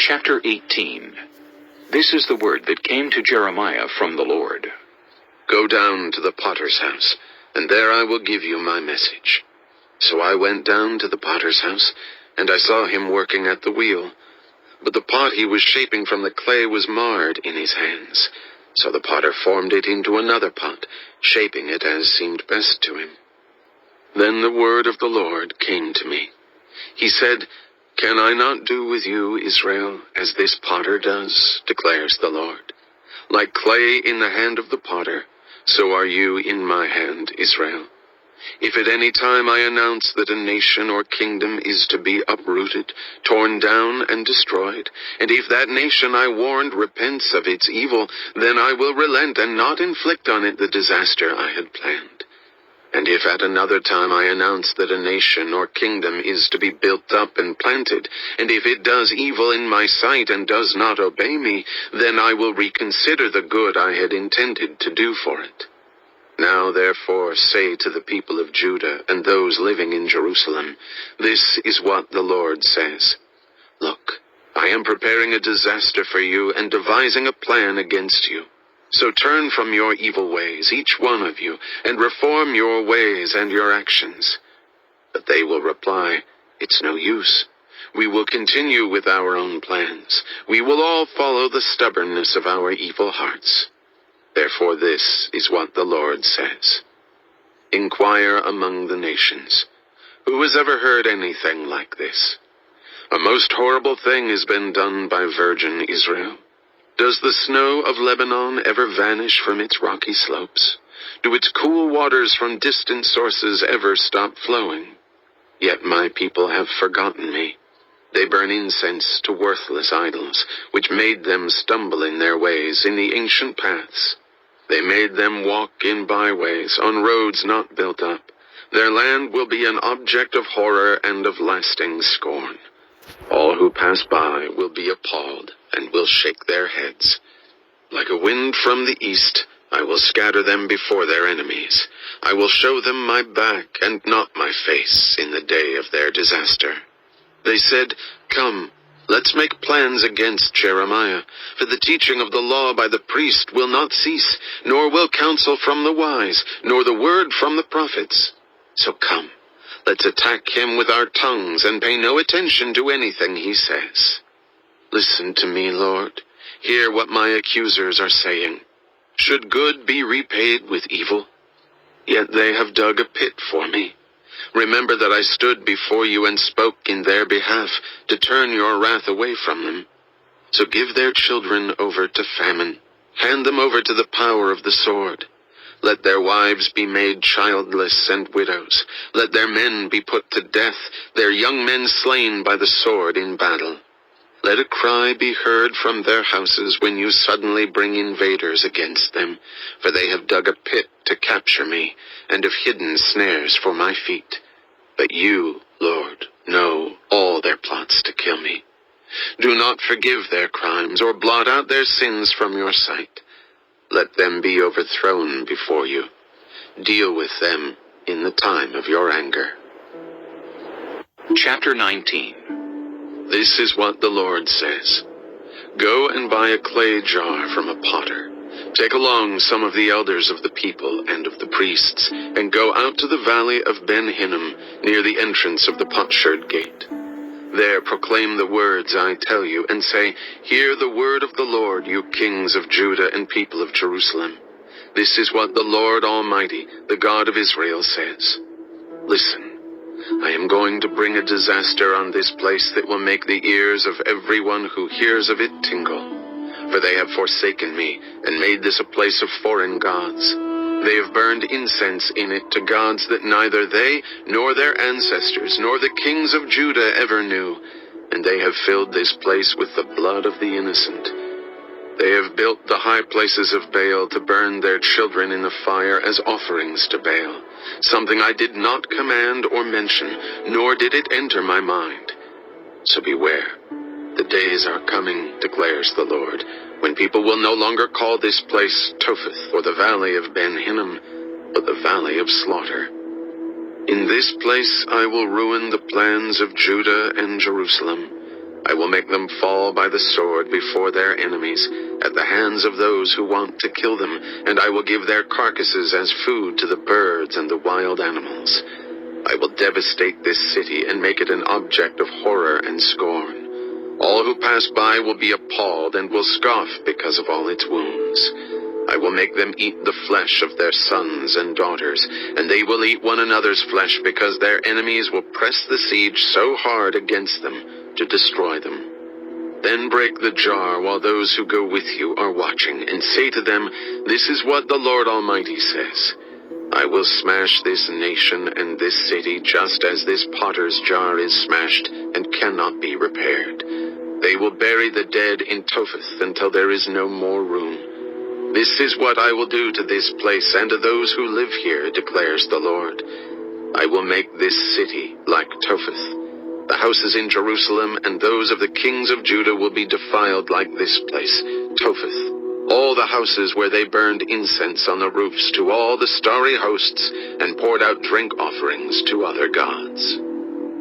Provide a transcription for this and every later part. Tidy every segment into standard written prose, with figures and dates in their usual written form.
Chapter 18. This is the word that came to Jeremiah from the Lord. Go down to the potter's house, and there I will give you my message. So I went down to the potter's house, and I saw him working at the wheel. But the pot he was shaping from the clay was marred in his hands. So the potter formed it into another pot, shaping it as seemed best to him. Then the word of the Lord came to me. He said, "Can I not do with you, Israel, as this potter does, declares the Lord? Like clay in the hand of the potter, so are you in my hand, Israel. If at any time I announce that a nation or kingdom is to be uprooted, torn down, and destroyed, and if that nation I warned repents of its evil, then I will relent and not inflict on it the disaster I had planned. And if at another time I announce that a nation or kingdom is to be built up and planted, and if it does evil in my sight and does not obey me, then I will reconsider the good I had intended to do for it. Now therefore say to the people of Judah and those living in Jerusalem, this is what the Lord says. Look, I am preparing a disaster for you and devising a plan against you. So turn from your evil ways, each one of you, and reform your ways and your actions." But they will reply, "It's no use. We will continue with our own plans. We will all follow the stubbornness of our evil hearts." Therefore this is what the Lord says. Inquire among the nations. Who has ever heard anything like this? A most horrible thing has been done by virgin Israel. Does the snow of Lebanon ever vanish from its rocky slopes? Do its cool waters from distant sources ever stop flowing? Yet my people have forgotten me. They burn incense to worthless idols, which made them stumble in their ways in the ancient paths. They made them walk in byways, on roads not built up. Their land will be an object of horror and of lasting scorn. All who pass by will be appalled and will shake their heads. Like a wind from the east, I will scatter them before their enemies. I will show them my back and not my face in the day of their disaster. They said, "Come, let's make plans against Jeremiah, for the teaching of the law by the priest will not cease, nor will counsel from the wise, nor the word from the prophets. So come, let's attack him with our tongues and pay no attention to anything he says. Listen to me, Lord. Hear what my accusers are saying. Should good be repaid with evil? Yet they have dug a pit for me. Remember that I stood before you and spoke in their behalf to turn your wrath away from them. So give their children over to famine. Hand them over to the power of the sword. Let their wives be made childless and widows. Let their men be put to death, their young men slain by the sword in battle. Let a cry be heard from their houses when you suddenly bring invaders against them, for they have dug a pit to capture me, and have hidden snares for my feet. But you, Lord, know all their plots to kill me. Do not forgive their crimes or blot out their sins from your sight. Let them be overthrown before you. Deal with them in the time of your anger. Chapter 19. This is what the Lord says. Go and buy a clay jar from a potter. Take along some of the elders of the people and of the priests, and go out to the valley of Ben Hinnom, near the entrance of the potsherd gate. There proclaim the words I tell you, and say, "Hear the word of the Lord, you kings of Judah and people of Jerusalem. This is what the Lord Almighty, the God of Israel, says. Listen. I am going to bring a disaster on this place that will make the ears of everyone who hears of it tingle. For they have forsaken me and made this a place of foreign gods. They have burned incense in it to gods that neither they nor their ancestors nor the kings of Judah ever knew, and they have filled this place with the blood of the innocent. They have built the high places of Baal to burn their children in the fire as offerings to Baal, something I did not command or mention, nor did it enter my mind. So beware. The days are coming, declares the Lord, when people will no longer call this place Topheth or the valley of Ben Hinnom, but the valley of slaughter. In this place I will ruin the plans of Judah and Jerusalem. I will make them fall by the sword before their enemies, at the hands of those who want to kill them, and I will give their carcasses as food to the birds and the wild animals. I will devastate this city and make it an object of horror and scorn. All who pass by will be appalled and will scoff because of all its wounds. I will make them eat the flesh of their sons and daughters, and they will eat one another's flesh because their enemies will press the siege so hard against them to destroy them. Then break the jar while those who go with you are watching, and say to them, "This is what the Lord Almighty says. I will smash this nation and this city just as this potter's jar is smashed and cannot be repaired. They will bury the dead in Topheth until there is no more room. This is what I will do to this place and to those who live here, declares the Lord. I will make this city like Topheth. The houses in Jerusalem and those of the kings of Judah will be defiled like this place, Topheth. All the houses where they burned incense on the roofs to all the starry hosts and poured out drink offerings to other gods."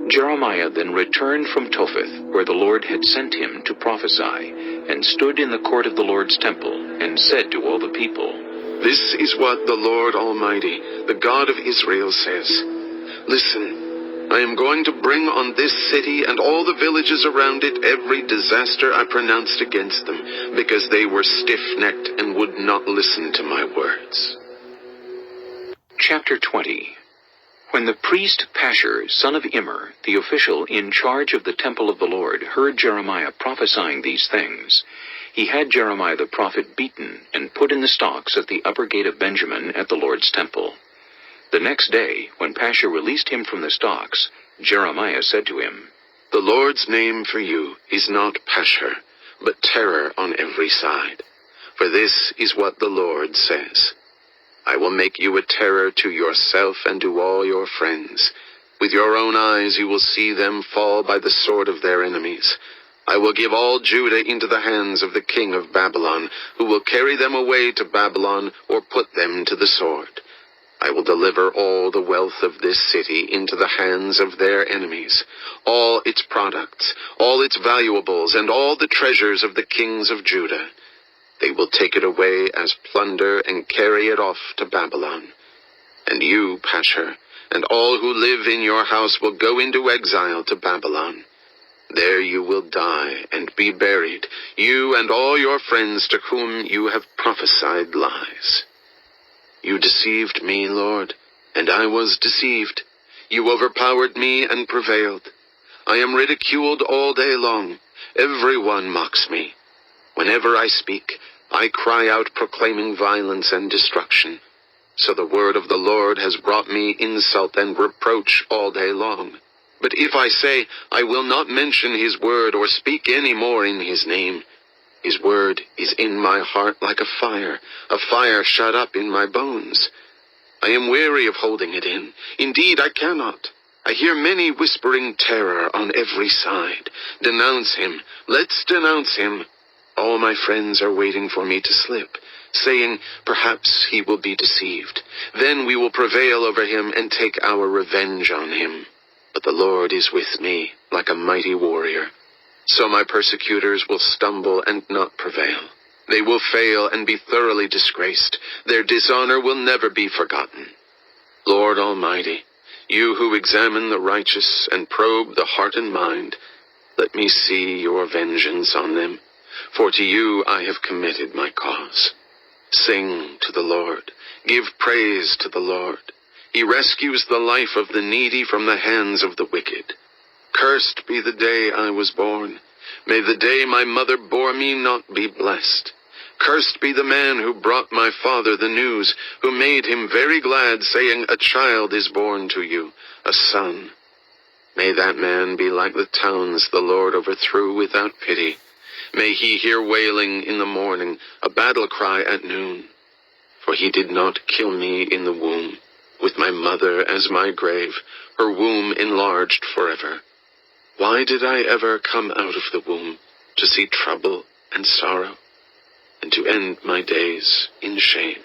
Jeremiah then returned from Topheth, where the Lord had sent him to prophesy, and stood in the court of the Lord's temple, and said to all the people, "This is what the Lord Almighty, the God of Israel, says. Listen, I am going to bring on this city and all the villages around it every disaster I pronounced against them, because they were stiff-necked and would not listen to my words." Chapter 20. When the priest Pashur, son of Immer, the official in charge of the temple of the Lord, heard Jeremiah prophesying these things, he had Jeremiah the prophet beaten and put in the stocks at the upper gate of Benjamin at the Lord's temple. The next day, when Pashur released him from the stocks, Jeremiah said to him, "The Lord's name for you is not Pashur, but terror on every side. For this is what the Lord says. I will make you a terror to yourself and to all your friends. With your own eyes you will see them fall by the sword of their enemies. I will give all Judah into the hands of the king of Babylon, who will carry them away to Babylon or put them to the sword. I will deliver all the wealth of this city into the hands of their enemies, all its products, all its valuables, and all the treasures of the kings of Judah. They will take it away as plunder and carry it off to Babylon. And you, Pashur, and all who live in your house will go into exile to Babylon. There you will die and be buried, you and all your friends to whom you have prophesied lies. You deceived me, Lord, and I was deceived. You overpowered me and prevailed. I am ridiculed all day long. Everyone mocks me. Whenever I speak, I cry out proclaiming violence and destruction. So the word of the Lord has brought me insult and reproach all day long. But if I say, I will not mention his word or speak any more in his name, his word is in my heart like a fire shut up in my bones. I am weary of holding it in. Indeed, I cannot. I hear many whispering terror on every side. Denounce him. Let's denounce him. All my friends are waiting for me to slip, saying, perhaps he will be deceived. Then we will prevail over him and take our revenge on him. But the Lord is with me like a mighty warrior. So my persecutors will stumble and not prevail. They will fail and be thoroughly disgraced. Their dishonor will never be forgotten. Lord Almighty, you who examine the righteous and probe the heart and mind, let me see your vengeance on them. For to you I have committed my cause. Sing to the Lord. Give praise to the Lord. He rescues the life of the needy from the hands of the wicked. Cursed be the day I was born. May the day my mother bore me not be blessed. Cursed be the man who brought my father the news, who made him very glad, saying, a child is born to you, a son. May that man be like the towns the Lord overthrew without pity. May he hear wailing in the morning, a battle cry at noon. For he did not kill me in the womb, with my mother as my grave, her womb enlarged forever. Why did I ever come out of the womb to see trouble and sorrow, and to end my days in shame?